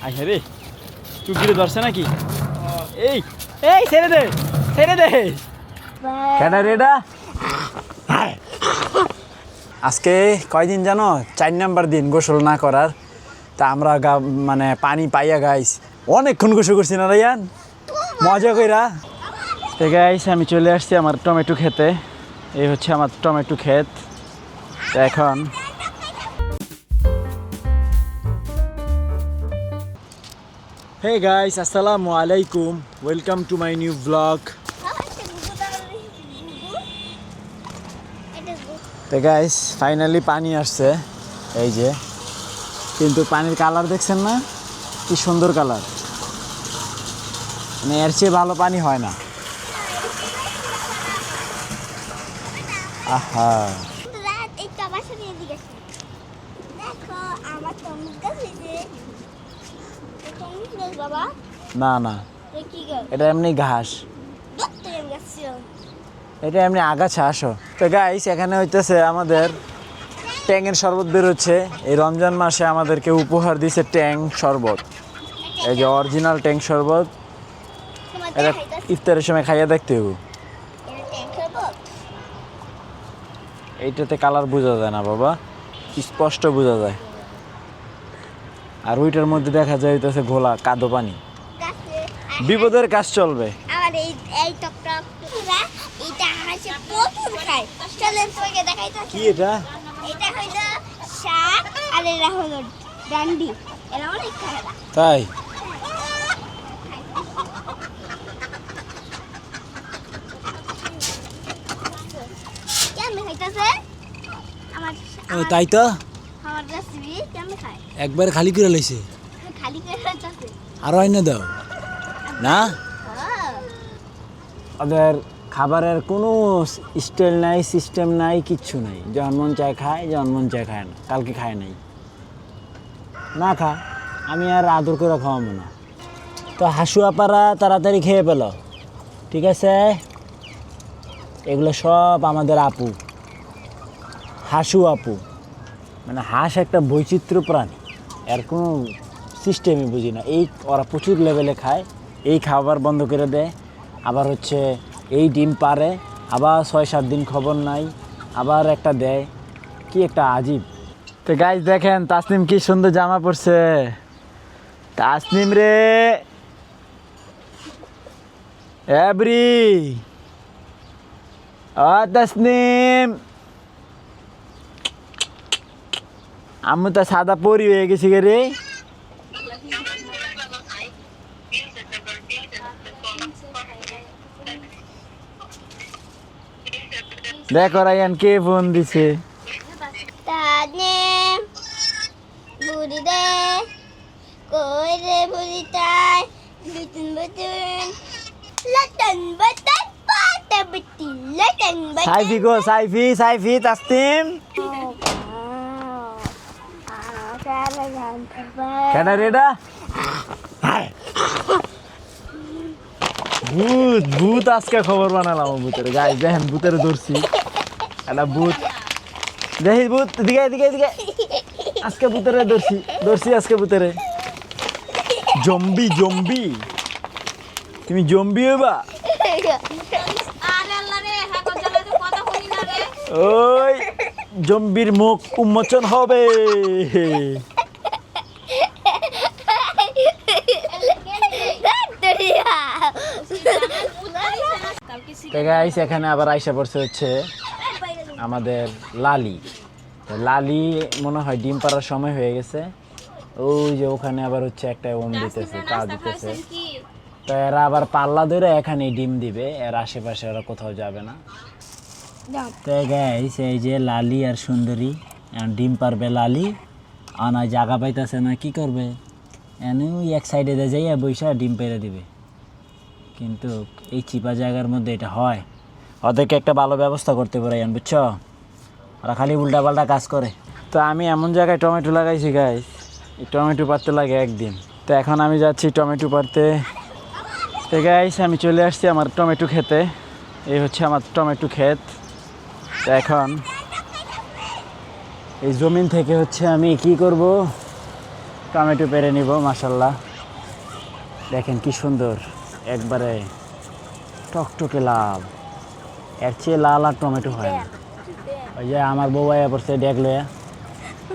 আচ্ছা রে চুকিরে ধরছে নাকি? এই এই ছেড়ে দে ছেড়ে দে। কেন রেডা আজকে কয়দিন জানো? 4 নাম্বার দিন গোসল না করার। তা আমরা মানে পানি পাইয়া গাইস অনেকক্ষণ গোসল করছি না রাইয়ান, মজা কইরা। তো গাইস আমি চলে আসছি আমার টমেটো খেতে। এই হচ্ছে আমার টমেটো ক্ষেত। তো এখন হে গাইস আসসালামু আলাইকুম, welcome to my new blog. তো গাইস ফাইনালি পানি আসছে এই যে, কিন্তু পানির কালার দেখছেন না কি সুন্দর কালার, মানে এর চেয়ে ভালো পানি হয় না। আহা না না এটা এমনি ঘাস, এটা এমনি আগাছা। আসো। তো গাইস এখানে হইতেছে আমাদের ট্যাংয়ের শরবত বেরোচ্ছে। এই রমজান মাসে আমাদেরকে উপহার দিয়েছে ট্যাং শরবত। এই যে অরিজিনাল ট্যাং শরবত, এটা ইফতারের সময় খাইয়া দেখতে হবে। এইটাতে কালার বোঝা যায় না বাবা, স্পষ্ট বোঝা যায়। আর ওইটার মধ্যে দেখা যায় হইতেছে ঘোলা কাদো পানি। বিপদের কাজ চলবে। কি এটা? তাই তাই তো একবার খালি করে লাইছে, আরো আইনা দাও না। ওদের খাবারের কোনো স্টাইল নাই, সিস্টেম নাই, কিচ্ছু নাই। যখন মন চায় খায়, যখন মন চায় খায় না। কালকে খায় নাই, না খা, আমি আর আদর করে খাওয়াবো না। তো হাসুয়া পাড়া তাড়াতাড়ি খেয়ে পেল, ঠিক আছে? এগুলো সব আমাদের আপু, হাসু আপু। মানে হাঁস একটা বৈচিত্র্য প্রাণী, এর কোনো সিস্টেমই বুঝি না। এই ওরা প্রচুর লেভেলে খায়, এই খাবার বন্ধ করে দেয়, আবার হচ্ছে এই ডিম পারে, আবার 6-7 দিন খবর নাই, আবার একটা দেয়। কি একটা আজীব। তো গাইস দেখেন তাসনিম কি সুন্দর জামা পরছে। তাসনিম রে এব্রি, ও তাসনিম, আমি তো সাদা পরি হয়ে গেছি রে। দেখো রায়ান কে ফোন দিছে। সাইফি গো, সাইফি, সাইফি, তাসনিম কেন রেডা? ভূত ভূত আজকে খবর বানালাম ভূতের। গাইস দেখেন ভূতের ধরছি, একটা ভূত দেখি, ভূত দিকে দিকে দিকে। আজকে ভূতেরে ধরছি, ধরছি আজকে ভূতেরে। জম্বি জম্বি, তুমি জম্বি হইবা? ওই জম্বির মুখ উন্মোচন হবে। এখানে আবার আইসা পড়ছে হচ্ছে আমাদের লালি। লালি মনে হয় ডিম পাড়ার সময় হয়ে গেছে। ওই যে ওখানে আবার হচ্ছে একটা ওম দিতেছে, তা দিতেছে। তো এরা আবার পাল্লা ধরে এখানে ডিম দিবে, এর আশেপাশে ওরা কোথাও যাবে না। তো গাইস এই যে লালি আর সুন্দরী ডিম পারবে। লালি আনা জায়গা পাইতেছে না, কি করবে? এনে এক সাইডে যাইয়া বৈশা ডিম পেরে দিবে। কিন্তু এই চিপা জায়গার মধ্যে এটা হয়। ওদেরকে একটা ভালো ব্যবস্থা করতে পারে, বুঝছো? ওরা খালি উল্টা পাল্টা কাজ করে। তো আমি এমন জায়গায় টমেটো লাগাইছি গাইস, এই টমেটো পারতে লাগে একদিন। তো এখন আমি যাচ্ছি টমেটো পারতে। তো গাইস আমি চলে আসছি আমার টমেটো খেতে। এই হচ্ছে আমার টমেটো ক্ষেত। তো এখন এই জমিন থেকে হচ্ছে আমি কি করব, টমেটো পেরে নিব। মাশাল্লাহ দেখেন কি সুন্দর, একবারে টকটকে লাল, এর চেয়ে লাল আর টমেটো হয় না। ওই যে আমার বউ আয়া পড়ছে ডেক লয়া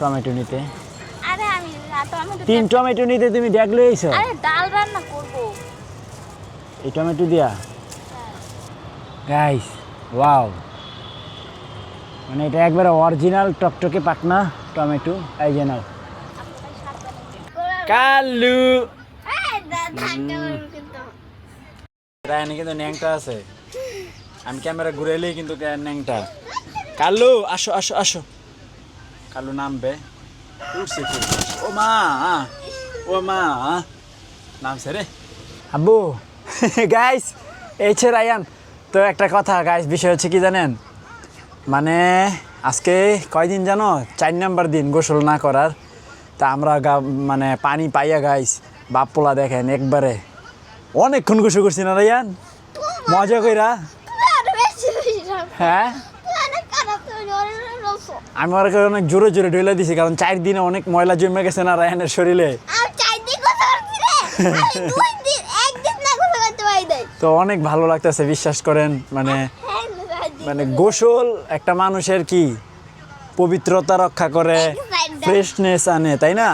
টমেটো নিতে। আরে আমি টমেটো 3 টমেটো নিতে তুমি ডেক লইছো? আরে ডাল রান্না করব। এই টমেটো দিয়া গাইস, ওয়াও, মানে এটা একবারে অরিজিনাল টকটকে পাকনা টমেটো। এই যে নাও কালু। রায়নি কিন্তু ন্যাংটা আছে, আমি ক্যামেরা ঘুরাইলেই কিন্তু ন্যাংটা। কালু আসো আসো আসো। কালু নামবে, উঠছে কি? ও মা, ও মা নামছে রে আব্বু। গাইস এই ছে রায়ান। তো একটা কথা গাইস, বিষয় হচ্ছে কি জানেন, মানে আজকে কয়দিন জানো, 4 নাম্বার দিন গোসল না করার। তা আমরা মানে পানি পাইয়া গাইস বাপপোলা দেখেন একবারে অনেকক্ষণ গোসল করছি না রায়ান, মজা কইরা। হ্যাঁ আমি ওর অনেক জোরে জোরে ঢেলে দিছি, কারণ 4 দিনে অনেক ময়লা জমে গেছে না রায়ানের শরীরে। তো অনেক ভালো লাগতেছে বিশ্বাস করেন, মানে মানে গোসল একটা মানুষের কি পবিত্রতা রক্ষা করে, ফ্রেশনেস আনে, তাই না?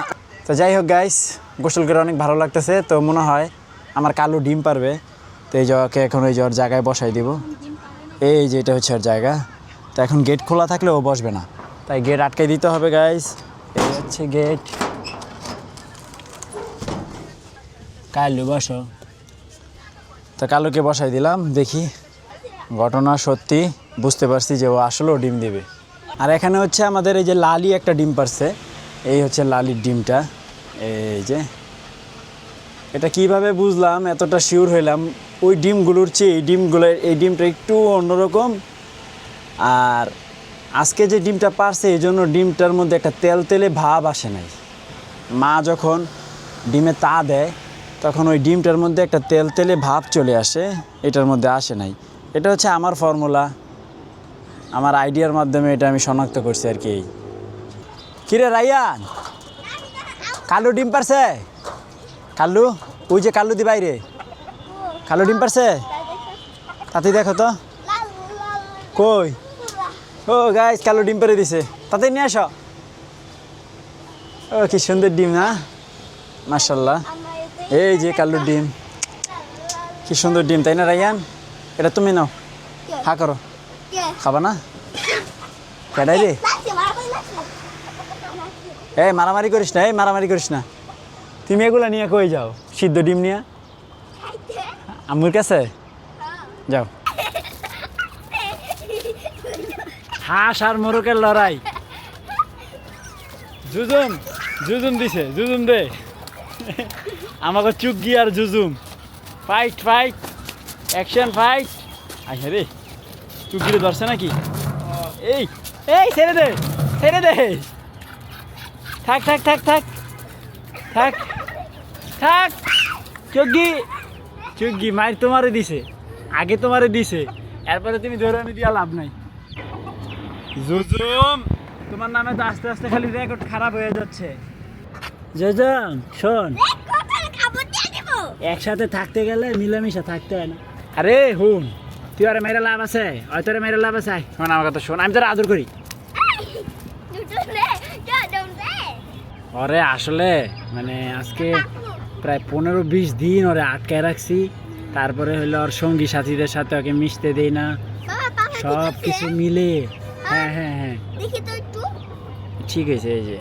তো যাই হোক গাইস, গোসল করে অনেক ভালো লাগতেছে। তো মনে হয় আমার কালু ডিম পারবে। তো এই জকে এখন ওই ওর জায়গায় বসাই দিব। এই যে এটা হচ্ছে ওর জায়গা। তো এখন গেট খোলা থাকলে ও বসবে না, তাই গেট আটকাই দিতে হবে গাইস। এই হচ্ছে গেট। কালু বসো। তো কালুকে বসাই দিলাম। দেখি ঘটনা সত্যি বুঝতে পারছি যে ও আসলেও ডিম দেবে। আর এখানে হচ্ছে আমাদের এই যে লালি একটা ডিম পারছে, এই হচ্ছে লালির ডিমটা। এই যে এটা কিভাবে বুঝলাম, এতটা শিওর হইলাম, ওই ডিমগুলোর চেয়ে এই ডিমটা একটু অন্যরকম। আর আজকে যে ডিমটা পারছে এই জন্য ডিমটার মধ্যে একটা তেলতেলে ভাব আসে নাই। মা যখন ডিমে তা দেয় তখন ওই ডিমটার মধ্যে একটা তেলতেলে ভাব চলে আসে, এটার মধ্যে আসে নাই। এটা হচ্ছে আমার ফর্মুলা, আমার আইডিয়ার মাধ্যমে এটা আমি শনাক্ত করছি আর কি। কিরে রায়ান, কালু ডিম পারছে? কালু, ওই যে কালু দি বাইরে, কালু ডিম পারছে? তাতে দেখো তো কই। ও গাইস, কালু ডিম পেরে দিছে, তাতে নিয়ে আসো। ও কি সুন্দর ডিম না, মাশাল্লাহ। এই যে কালুর ডিম, কি সুন্দর ডিম, তাই না রায়ান? এটা তুমি নাও, হা করো, খাবা না? কেডাই রে? এই মারামারি করিস না, এই মারামারি করিস না। তুমি এগুলা নিয়ে কই যাও, সিদ্ধ ডিম নিয়ে? আম্মুর কাছে যাও। হাঁস আর মোরকের লড়াই, জুজুম জুজুম দিছে, জুজুম দে আমাকে চুগি আর জুজুম, ফাইট ফাইট অ্যাকশন ফাইট। আচ্ছা রে, চুগিরে ধরছে নাকি? এই এই ছেড়ে দে, ছেড়ে দে, থাক থাক থাক থাক থাক থাক। চুগি চুগি মায়ের তোমারে দিছে, আগে তোমারে দিছে, এরপরে তুমি ধরে আমি দিয়া লাভ নাই। জুজুম, তোমার নামে তো আস্তে আস্তে খালি রেকর্ড খারাপ হয়ে যাচ্ছে। জুজুম শোন, একসাথে থাকতে গেলে মিলেমিশে থাকতে হয় না। আরে হুন, তুই আরে মেরে লাভ আছে, ওই তোরে মেরে লাভ আছে। শোন আমার কথা শোন, আমি তোরা আদর করি। ওরে আসলে মানে আজকে প্রায় 15-20 দিন ওরে আটকায় রাখছি, তারপরে হলো ওর সঙ্গী সাথীদের সাথে ওকে মিশতে দেই না, সব কিছু মিলে। হ্যাঁ হ্যাঁ হ্যাঁ ঠিক আছে। এই যে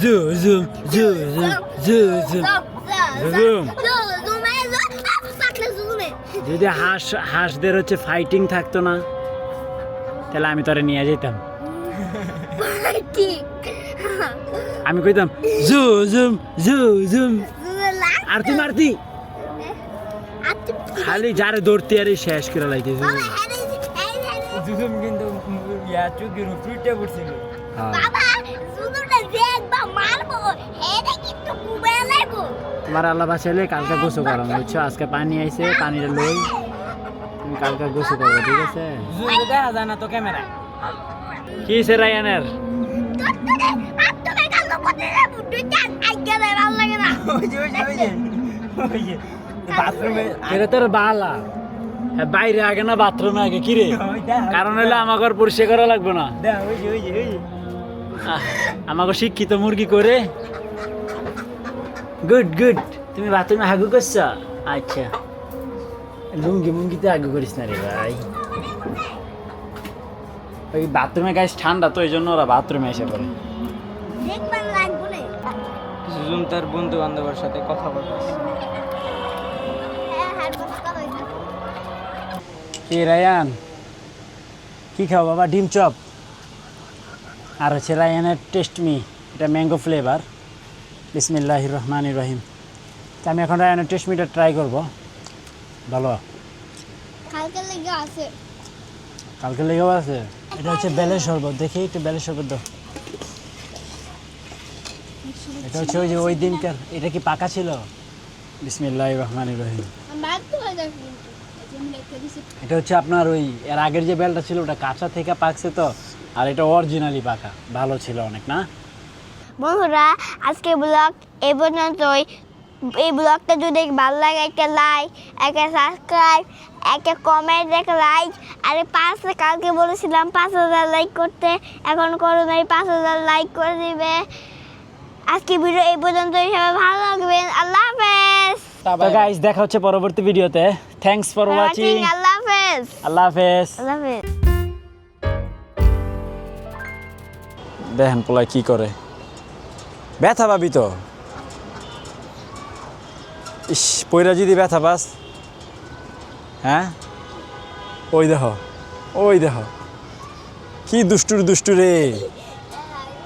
জুজুম জুজুম জুজুম জুজুম, যদি হাঁসদের হচ্ছে ফাইটিং থাকতো না তাহলে আমি তোরে নিয়ে যেতাম। আমি কইতাম জুজুম জুজুম, আর তুই মারতি, খালি যারে ধরতে আরে শেষ করে লাইতে। জুজুম কিন্তু ইয়া চুগির ফ্রুটে পড়ছিল। তোমার আল্লাহ বাঁচাইলে কালকে গোসল করাম, বুঝছো? আজকে পানি আইছে, পানিটা লই, তুমি কালকে গোসল করবে, ঠিক আছে? দেখা যায় না তো ক্যামেরা। কি সে রায়ানের এটা তোর বালা বাইরে আগে না বাথরুমে আগে কিরে কারণ হইলে আমাকে আর পরিষ্কার করা লাগবে না আমাকে শিক্ষিত মুরগি করে গুড গুড তুমি বাথরুমে হাগু করছ আচ্ছা লুঙ্গি মুঙ্গিতে হাগু করিস না রে ভাই ওই বাথরুমে গাইস ঠান্ডা তো এই জন্য ওরা বাথরুমে এসে পড়ে কিছুজন তার বন্ধু বান্ধবের সাথে কথা বলতেছে। কি রায়ান কি খাও বাবা ডিম চপ আর হচ্ছে রায়ানের টেস্ট মি এটা ম্যাঙ্গো ফ্লেভার বিসমিল্লাহির রহমানির রহিম তো আমি এখন রায়ানের টেস্ট মিটা ট্রাই করব ভালো কালকে লেগেও আছে এটা হচ্ছে বেলের শরবত দেখি একটু বেলের শরবত দাও এটা হচ্ছে ওই যে ওই দিনকার এটা কি পাকা ছিল বিসমিল্লাহির রহমানির রহিম এটা হচ্ছে আপনার ওই এর আগের যে বেলটা ছিল ওটা কাঁচা থেকে পাকছে তো আর এটা অরিজিনালি পাকা ভালো ছিল অনেক না বন্ধুরা আজকে ব্লগ এই পর্যন্তই এই ব্লগটা যদি ভালো লাগে একটা লাইক একটা সাবস্ক্রাইব একটা কমেন্ট একটা লাইক আরে কালকে বলেছিলাম 5,000 লাইক করতে এখন করুন এই 5,000 লাইক করে দিবে আজকে ভিডিও এই পর্যন্তই সবাই ভালো থাকবেন আল্লাহ হাফেজ তো গাইস দেখা হচ্ছে পরবর্তী ভিডিওতে থ্যাঙ্কস ফর ওয়াচিং আল্লাহ হাফেজ আল্লাহ হাফেজ আল্লাহ হাফেজ দেখেন পোলা কি করে ব্যথা পাবি তো ইস পয়রা যদি ব্যথা পাস হ্যাঁ ওই দেখো কি দুষ্টুর রে